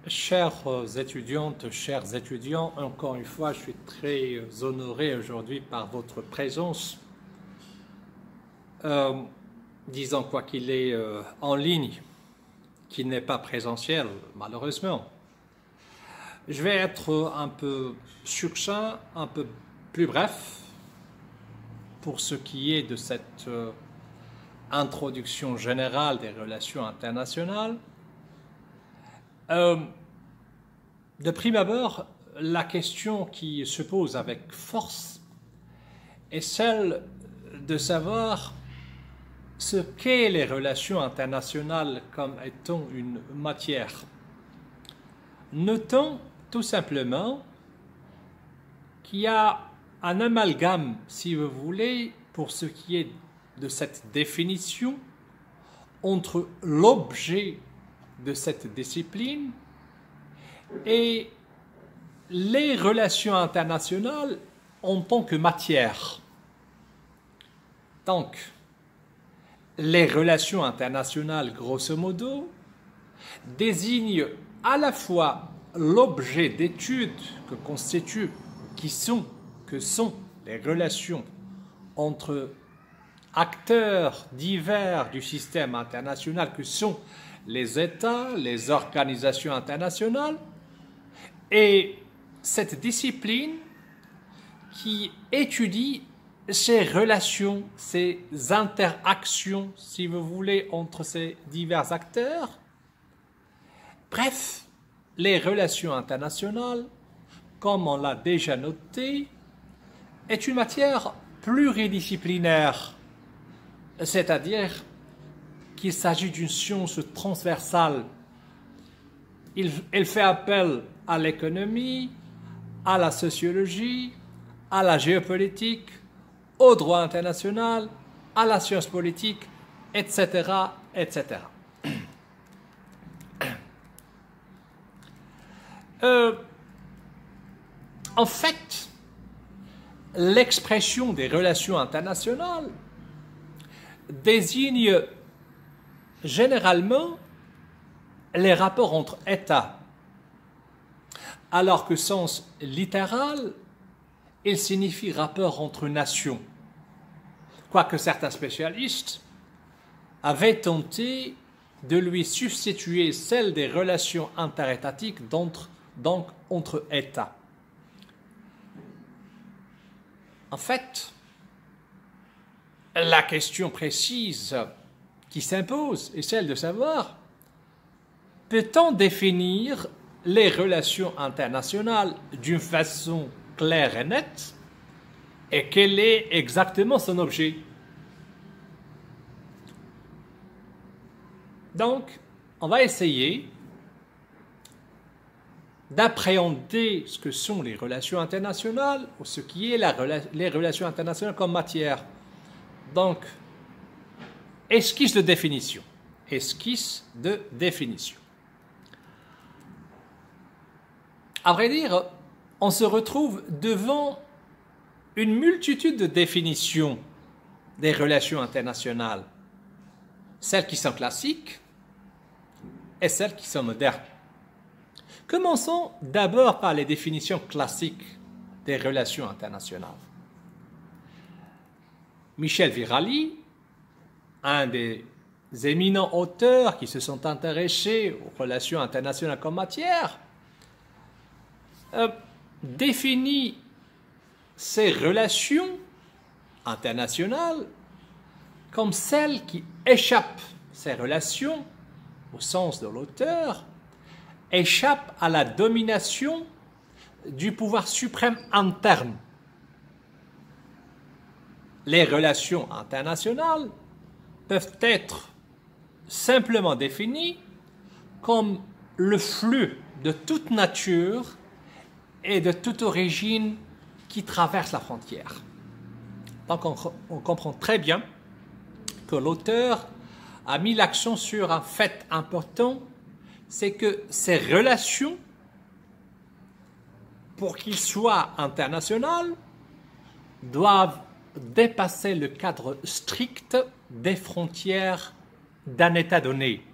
Chères étudiantes, chers étudiants, encore une fois, je suis très honoré aujourd'hui par votre présence. Disons quoi qu'il est en ligne, qu'il n'est pas présentiel, malheureusement. Je vais être un peu succinct, un peu plus bref, pour ce qui est de cette introduction générale des relations internationales. De prime abord, la question qui se pose avec force est celle de savoir ce qu'est les relations internationales comme étant une matière. Notons tout simplement qu'il y a un amalgame, si vous voulez, pour ce qui est de cette définition entre l'objet de cette discipline et les relations internationales en tant que matière. Donc, les relations internationales, grosso modo, désignent à la fois l'objet d'étude que sont les relations entre acteurs divers du système international, que sont les États, les organisations internationales, et cette discipline qui étudie ces relations, ces interactions, si vous voulez, entre ces divers acteurs. Bref, les relations internationales, comme on l'a déjà noté, est une matière pluridisciplinaire, c'est-à-dire qu'il s'agit d'une science transversale. Elle fait appel à l'économie, à la sociologie, à la géopolitique, au droit international, à la science politique, etc., etc. En fait, l'expression des relations internationales désigne généralement les rapports entre États, alors que sens littéral, il signifie rapport entre nations. Quoique certains spécialistes avaient tenté de lui substituer celle des relations interétatiques, donc entre États. En fait, la question précise qui s'impose est celle de savoir: peut-on définir les relations internationales d'une façon claire et nette, et quel est exactement son objet? Donc, on va essayer d'appréhender ce que sont les relations internationales, ou ce qui est les relations internationales comme matière. Donc, esquisse de définition. Esquisse de définition. À vrai dire, on se retrouve devant une multitude de définitions des relations internationales, celles qui sont classiques et celles qui sont modernes. Commençons d'abord par les définitions classiques des relations internationales. Michel Virali, un des éminents auteurs qui se sont intéressés aux relations internationales comme matière, définit ces relations internationales comme celles qui échappent, ces relations, au sens de l'auteur, échappent à la domination du pouvoir suprême interne. Les relations internationales peuvent être simplement définies comme le flux de toute nature et de toute origine qui traverse la frontière. Donc on comprend très bien que l'auteur a mis l'accent sur un fait important, c'est que ces relations, pour qu'ils soient internationales, doivent dépasser le cadre strict des frontières d'un État donné.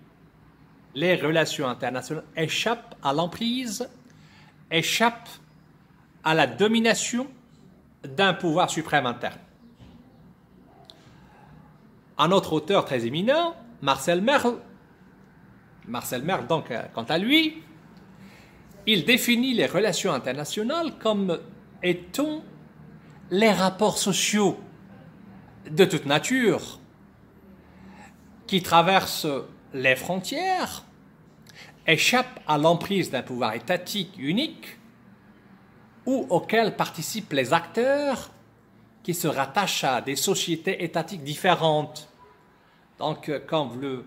les relations internationales échappent à l'emprise, échappent à la domination d'un pouvoir suprême interne. Un autre auteur très éminent, Marcel Merle, donc, quant à lui, il définit les relations internationales comme étant les rapports sociaux de toute nature qui traversent les frontières, échappent à l'emprise d'un pouvoir étatique unique ou auquel participent les acteurs qui se rattachent à des sociétés étatiques différentes. Donc, comme vous le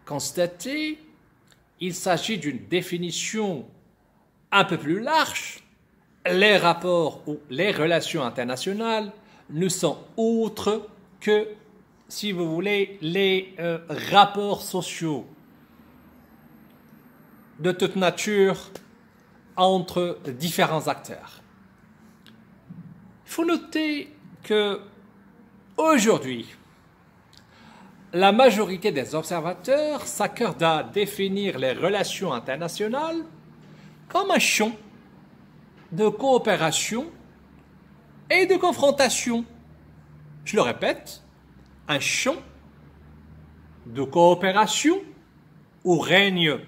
constatez, il s'agit d'une définition un peu plus large. Les rapports ou les relations internationales ne sont autres que, si vous voulez, les rapports sociaux de toute nature entre différents acteurs. Il faut noter que aujourd'hui, la majorité des observateurs s'accordent à définir les relations internationales comme un champ de coopération et de confrontation. Je le répète, un champ de coopération où règne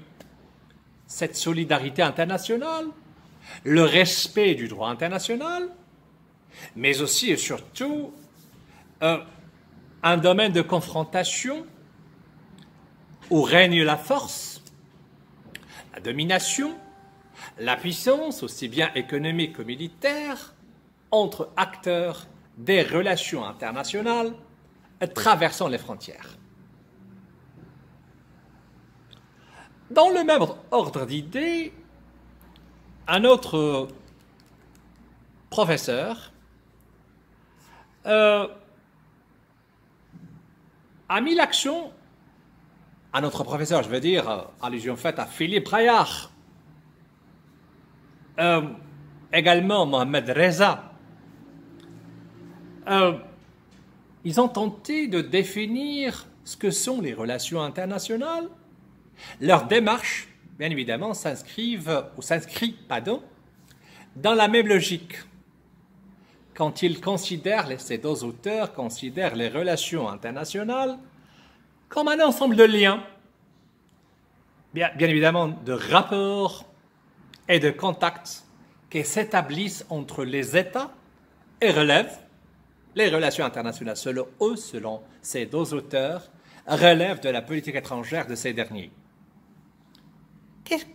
cette solidarité internationale, le respect du droit international, mais aussi et surtout un domaine de confrontation où règne la force, la domination, la puissance, aussi bien économique que militaire, entre acteurs des relations internationales traversant les frontières. Dans le même ordre d'idées, un autre professeur a mis l'accent, un autre professeur, je veux dire, allusion faite à Philippe Braillard, également Mohamed Reza. Ils ont tenté de définir ce que sont les relations internationales. Leur démarche, bien évidemment, s'inscrit dans la même logique. Quand ils considèrent, ces deux auteurs considèrent les relations internationales comme un ensemble de liens, bien évidemment de rapports et de contacts qui s'établissent entre les États et relèvent les relations internationales. Selon eux, selon ces deux auteurs, relèvent de la politique étrangère de ces derniers.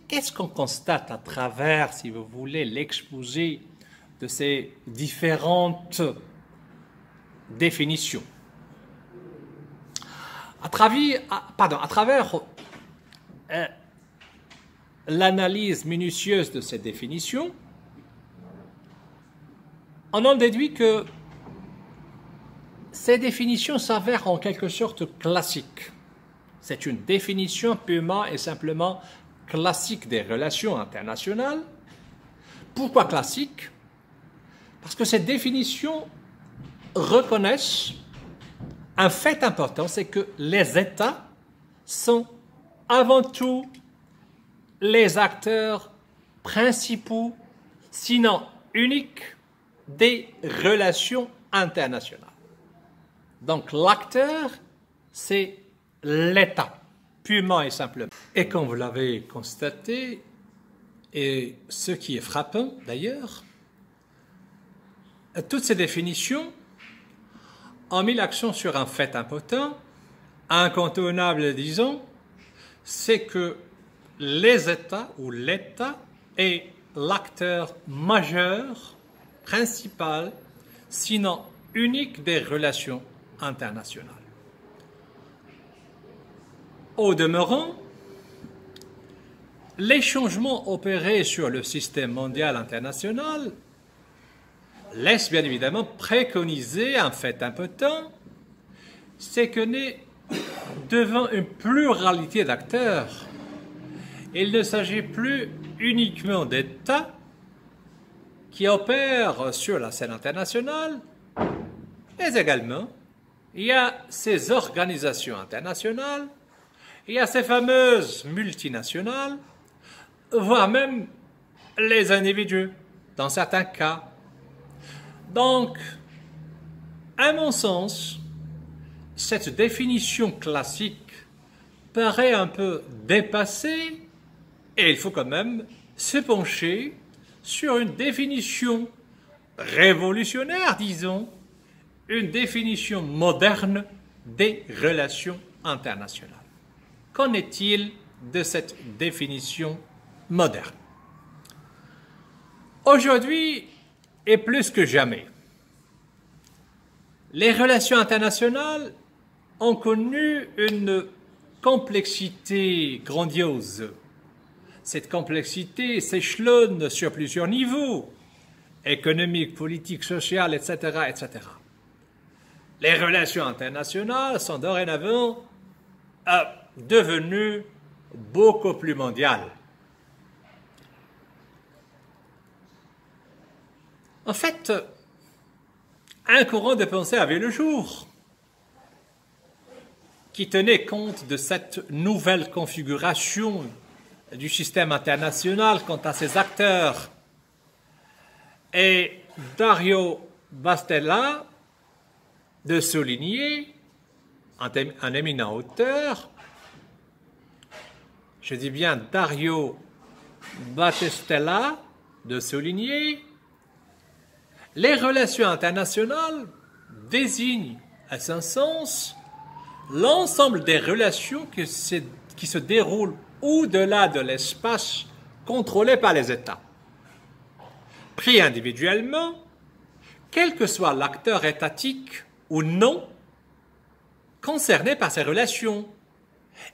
Qu'est-ce qu'on constate à travers, si vous voulez, l'exposé de ces différentes définitions? À travers l'analyse minutieuse de ces définitions, on en déduit que ces définitions s'avèrent en quelque sorte classiques. C'est une définition purement et simplement classique des relations internationales. Pourquoi classique? Parce que ces définitions reconnaissent un fait important, c'est que les États sont avant tout les acteurs principaux, sinon uniques, des relations internationales. Donc l'acteur, c'est l'État, purement et simplement. Et comme vous l'avez constaté, et ce qui est frappant d'ailleurs, toutes ces définitions ont mis l'accent sur un fait important, incontournable disons, c'est que les États ou l'État est l'acteur majeur, principal, sinon unique des relations internationales. Au demeurant, les changements opérés sur le système mondial international laissent bien évidemment préconiser un fait important, c'est que devant une pluralité d'acteurs, il ne s'agit plus uniquement d'États qui opèrent sur la scène internationale, mais également il y a ces organisations internationales Il y a ces fameuses multinationales, voire même les individus, dans certains cas. Donc, à mon sens, cette définition classique paraît un peu dépassée et il faut quand même se pencher sur une définition révolutionnaire, disons, une définition moderne des relations internationales. Qu'en est-il de cette définition moderne? Aujourd'hui, et plus que jamais, les relations internationales ont connu une complexité grandiose. Cette complexité s'échelonne sur plusieurs niveaux, économique, politique, social, etc., etc. Les relations internationales sont dorénavant devenues beaucoup plus mondiales. En fait, un courant de pensée avait le jour qui tenait compte de cette nouvelle configuration du système international quant à ses acteurs. Et Dario Bastella de souligner, un éminent auteur, je dis bien Dario Battistella, de souligner, les relations internationales désignent à son sens l'ensemble des relations qui se déroulent au-delà de l'espace contrôlé par les États. Pris individuellement, quel que soit l'acteur étatique ou non concerné par ces relations,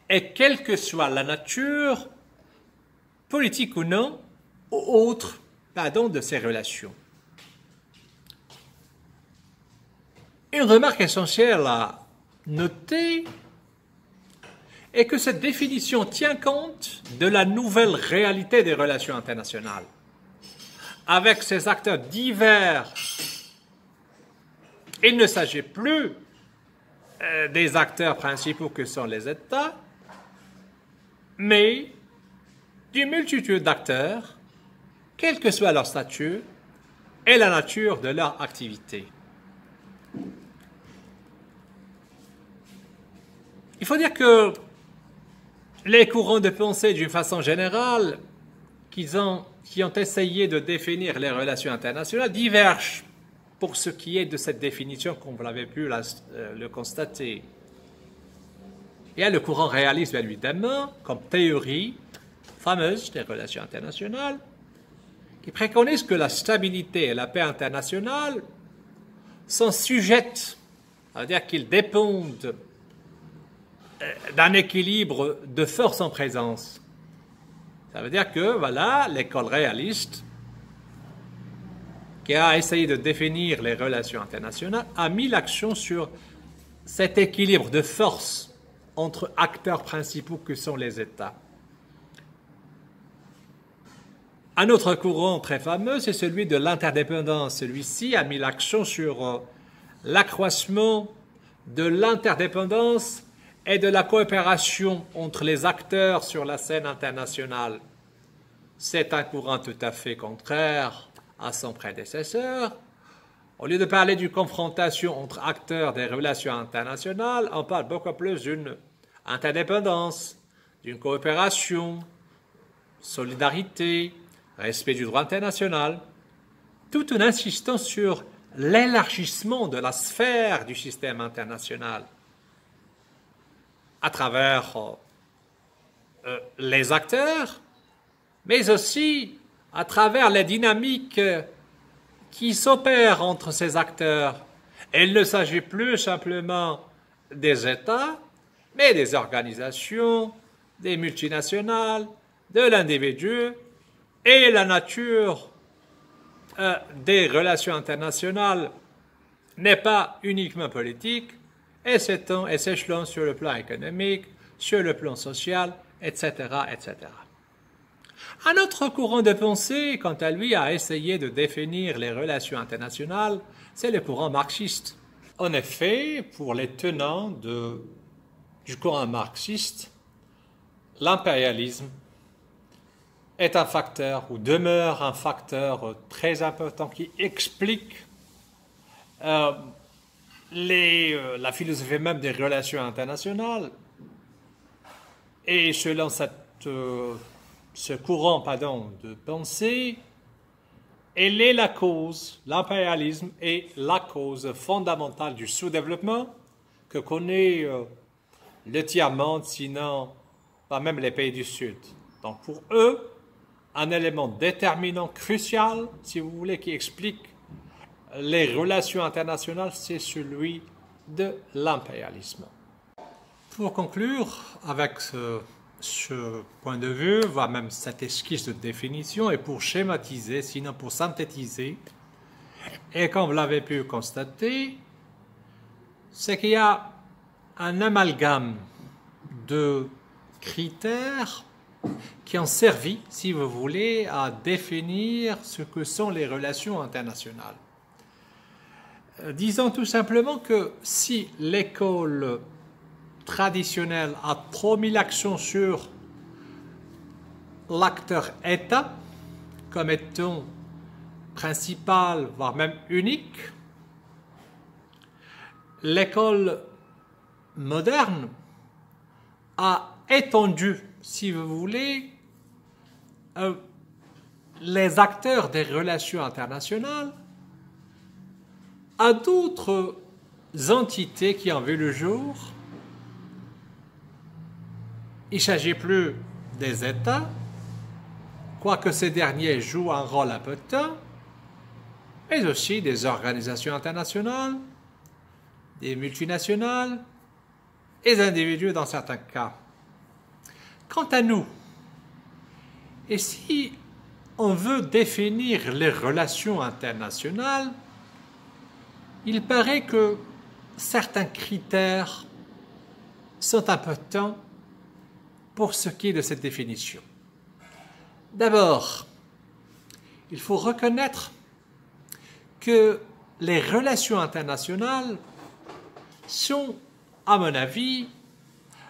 et quelle que soit la nature, politique ou non, ou autre, de ces relations. Une remarque essentielle à noter est que cette définition tient compte de la nouvelle réalité des relations internationales. Avec ces acteurs divers, il ne s'agit plus des acteurs principaux que sont les États, mais d'une multitude d'acteurs, quel que soit leur statut et la nature de leur activité. Il faut dire que les courants de pensée, d'une façon générale, qui ont essayé de définir les relations internationales, divergent pour ce qui est de cette définition, comme vous l'avez pu le constater. Il y a le courant réaliste, bien évidemment, comme théorie fameuse des relations internationales, qui préconise que la stabilité et la paix internationale sont sujettes, c'est-à-dire qu'ils dépendent d'un équilibre de force en présence. Ça veut dire que, voilà, l'école réaliste, qui a essayé de définir les relations internationales, a mis l'accent sur cet équilibre de force entre acteurs principaux que sont les États. Un autre courant très fameux, c'est celui de l'interdépendance. Celui-ci a mis l'accent sur l'accroissement de l'interdépendance et de la coopération entre les acteurs sur la scène internationale. C'est un courant tout à fait contraire à son prédécesseur. Au lieu de parler d'une confrontation entre acteurs des relations internationales, on parle beaucoup plus d'une interdépendance, d'une coopération, solidarité, respect du droit international, tout en insistant sur l'élargissement de la sphère du système international à travers les acteurs, mais aussi à travers les dynamiques qui s'opèrent entre ces acteurs. Et il ne s'agit plus simplement des États, mais des organisations, des multinationales, de l'individu, et la nature des relations internationales n'est pas uniquement politique, et s'échelonne sur le plan économique, sur le plan social, etc., etc. Un autre courant de pensée, quant à lui, a essayé de définir les relations internationales, c'est le courant marxiste. En effet, pour les tenants du courant marxiste, l'impérialisme est un facteur ou demeure un facteur très important qui explique la philosophie même des relations internationales. Et selon ce courant de pensée, elle est la cause, l'impérialisme est la cause fondamentale du sous-développement que connaît le tiers-monde, sinon pas même les pays du Sud. Donc pour eux, un élément déterminant, crucial, si vous voulez, qui explique les relations internationales, c'est celui de l'impérialisme. Pour conclure avec ce point de vue, voire même cette esquisse de définition, et pour schématiser, sinon pour synthétiser, et comme vous l'avez pu constater, c'est qu'il y a un amalgame de critères qui ont servi, si vous voulez, à définir ce que sont les relations internationales. Disons tout simplement que si l'école traditionnelle a trop mis l'accent sur l'acteur État comme étant principal, voire même unique, l'école moderne a étendu, si vous voulez, les acteurs des relations internationales à d'autres entités qui ont vu le jour. Il ne s'agit plus des États, quoique ces derniers jouent un rôle important, mais aussi des organisations internationales, des multinationales et des individus dans certains cas. Quant à nous, et si on veut définir les relations internationales, il paraît que certains critères sont importants pour ce qui est de cette définition. D'abord, il faut reconnaître que les relations internationales sont, à mon avis,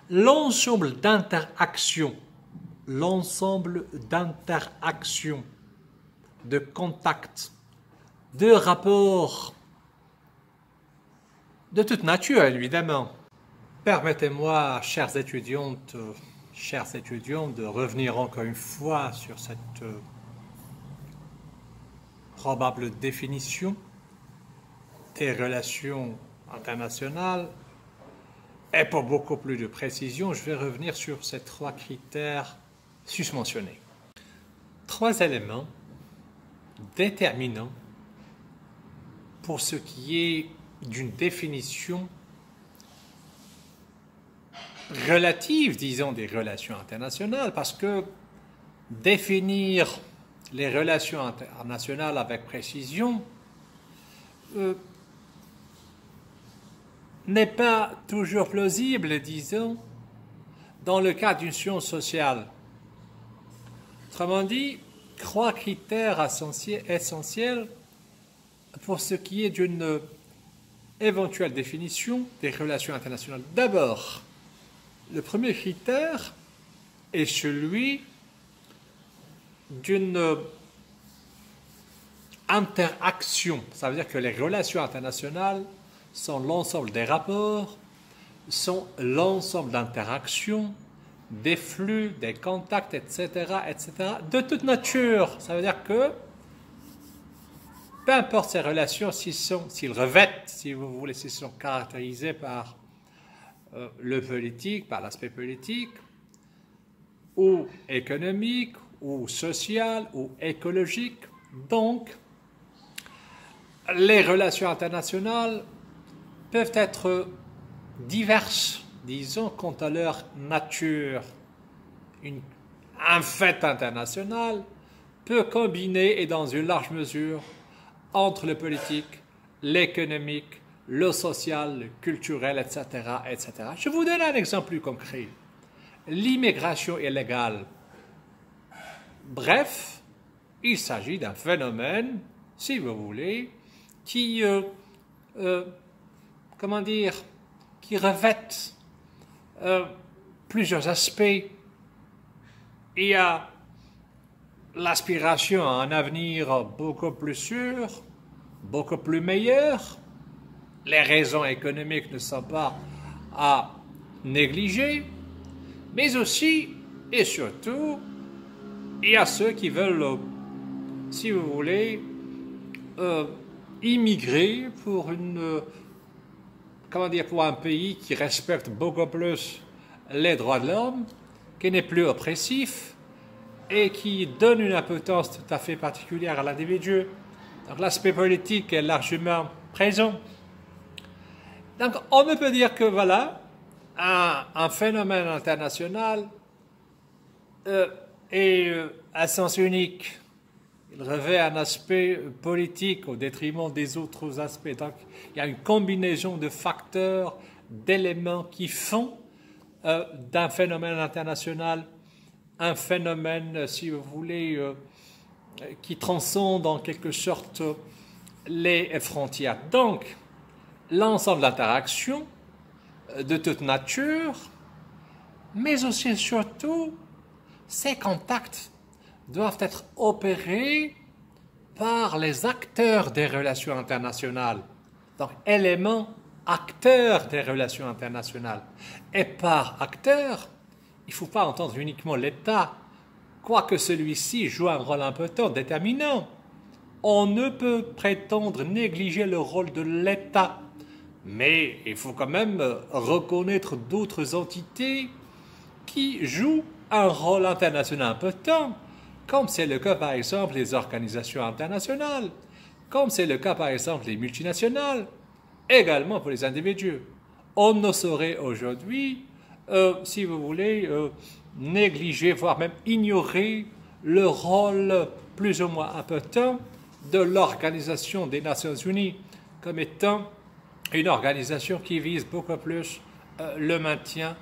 l'ensemble d'interactions, de contacts, de rapports, de toute nature, évidemment. Permettez-moi, chères étudiantes, chers étudiants, de revenir encore une fois sur cette probable définition des relations internationales. Et pour beaucoup plus de précision, je vais revenir sur ces trois critères susmentionnés. Trois éléments déterminants pour ce qui est d'une définition relative, disons, des relations internationales, parce que définir les relations internationales avec précision n'est pas toujours plausible, disons, dans le cas d'une science sociale. Autrement dit, trois critères essentiels pour ce qui est d'une éventuelle définition des relations internationales. D'abord, le premier critère est celui d'une interaction. Ça veut dire que les relations internationales sont l'ensemble des rapports, sont l'ensemble d'interactions, des flux, des contacts, etc., de toute nature. Ça veut dire que peu importe ces relations, s'ils revêtent, si vous voulez, s'ils sont caractérisés par le politique, par l'aspect politique, ou économique, ou social, ou écologique. Donc, les relations internationales peuvent être diverses, disons, quant à leur nature. Un fait international peut combiner, et dans une large mesure, entre le politique, l'économique, le social, le culturel, etc., etc. Je vous donne un exemple plus concret. L'immigration illégale. Bref, il s'agit d'un phénomène, si vous voulez, qui, qui revêt plusieurs aspects il y a l'aspiration à un avenir beaucoup plus sûr, beaucoup plus meilleur. Les raisons économiques ne sont pas à négliger, mais aussi et surtout, il y a ceux qui veulent, si vous voulez, immigrer pour pour un pays qui respecte beaucoup plus les droits de l'homme, qui n'est plus oppressif et qui donne une importance tout à fait particulière à l'individu. Donc l'aspect politique est largement présent. Donc on ne peut dire que voilà, un phénomène international est à sens unique. Il revêt un aspect politique au détriment des autres aspects. Donc, il y a une combinaison de facteurs, d'éléments qui font d'un phénomène international un phénomène, si vous voulez, qui transcende en quelque sorte les frontières. Donc, l'ensemble d'interactions de toute nature, mais aussi et surtout, ces contacts doivent être opérés par les acteurs des relations internationales. Donc, éléments acteurs des relations internationales. Et par acteur, il ne faut pas entendre uniquement l'État, quoique celui-ci joue un rôle important, déterminant. On ne peut prétendre négliger le rôle de l'État, mais il faut quand même reconnaître d'autres entités qui jouent un rôle international important, comme c'est le cas par exemple les organisations internationales, comme c'est le cas par exemple les multinationales, également pour les individus. On ne saurait aujourd'hui, si vous voulez, négliger, voire même ignorer le rôle plus ou moins important de l'Organisation des Nations Unies comme étant une organisation qui vise beaucoup plus le maintien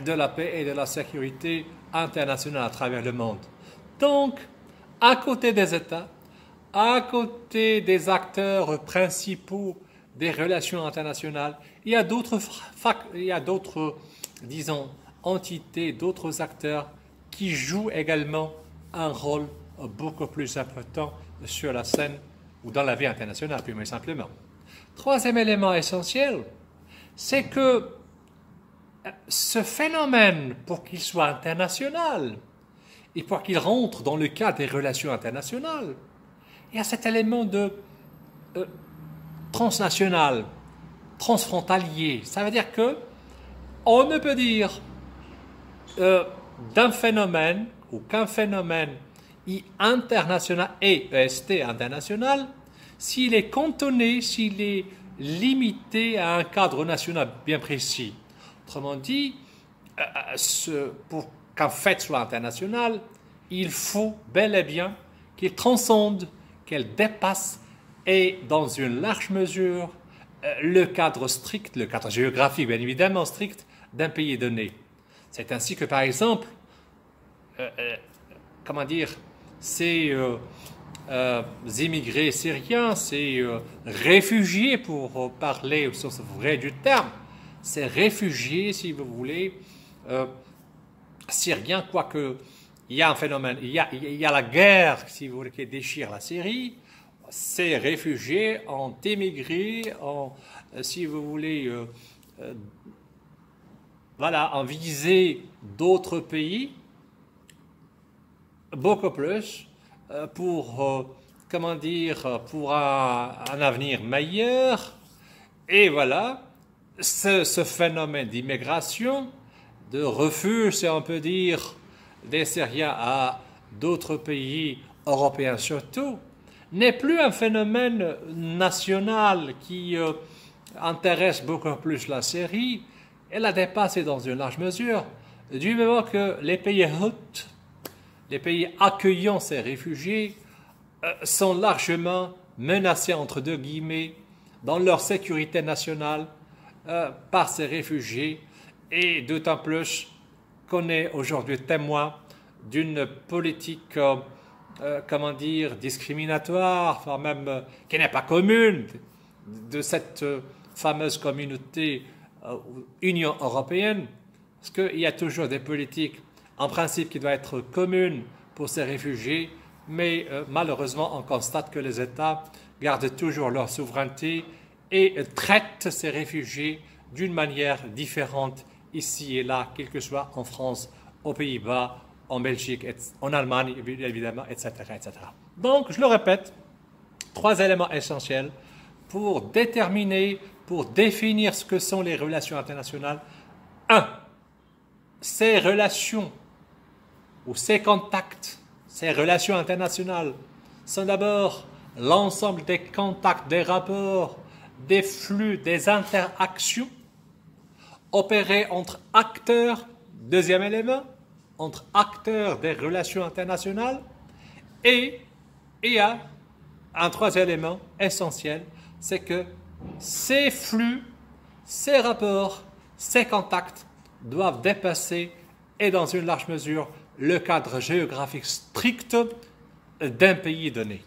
de la paix et de la sécurité internationale à travers le monde. Donc, à côté des États, à côté des acteurs principaux des relations internationales, il y a d'autres, disons, entités, d'autres acteurs qui jouent également un rôle beaucoup plus important sur la scène ou dans la vie internationale, plus simplement. Troisième élément essentiel, c'est que ce phénomène, pour qu'il soit international et pour qu'il rentre dans le cadre des relations internationales, il y a cet élément de transnational, transfrontalier. Ça veut dire que on ne peut dire d'un phénomène ou qu'un phénomène est international et EST international s'il est cantonné, s'il est limité à un cadre national bien précis. Autrement dit, pour qu'un fait soit international, il faut bel et bien qu'il transcende, qu'il dépasse et dans une large mesure le cadre strict, le cadre géographique bien évidemment strict d'un pays donné. C'est ainsi que par exemple, ces immigrés syriens, ces réfugiés pour parler au sens vrai du terme, ces réfugiés, si vous voulez, syriens, quoique il y a un phénomène, il y a la guerre, si vous voulez, qui déchire la Syrie. Ces réfugiés ont émigré, si vous voulez, ont visé d'autres pays, beaucoup plus, pour un avenir meilleur. Et voilà, ce phénomène d'immigration, de refuge, si on peut dire, des Syriens à d'autres pays européens surtout, n'est plus un phénomène national qui intéresse beaucoup plus la Syrie. Elle a dépassé dans une large mesure, du moment que les pays hôtes, les pays accueillant ces réfugiés, sont largement menacés, entre deux guillemets, dans leur sécurité nationale par ces réfugiés, et d'autant plus qu'on est aujourd'hui témoin d'une politique discriminatoire, enfin même qui n'est pas commune, de cette fameuse communauté Union européenne, parce qu'il y a toujours des politiques en principe qui doit être commune pour ces réfugiés, mais malheureusement on constate que les États gardent toujours leur souveraineté et traitent ces réfugiés d'une manière différente ici et là, quel que soit en France, aux Pays-Bas, en Belgique, en Allemagne évidemment, etc., etc. Donc, je le répète, 3 éléments essentiels pour déterminer, pour définir ce que sont les relations internationales. 1. Ces relations ou ces contacts, ces relations internationales sont d'abord l'ensemble des contacts, des rapports, des flux, des interactions opérés entre acteurs, deuxième élément, entre acteurs des relations internationales, et il y a un troisième élément essentiel, c'est que ces flux, ces rapports, ces contacts doivent dépasser, et dans une large mesure, le cadre géographique strict d'un pays donné.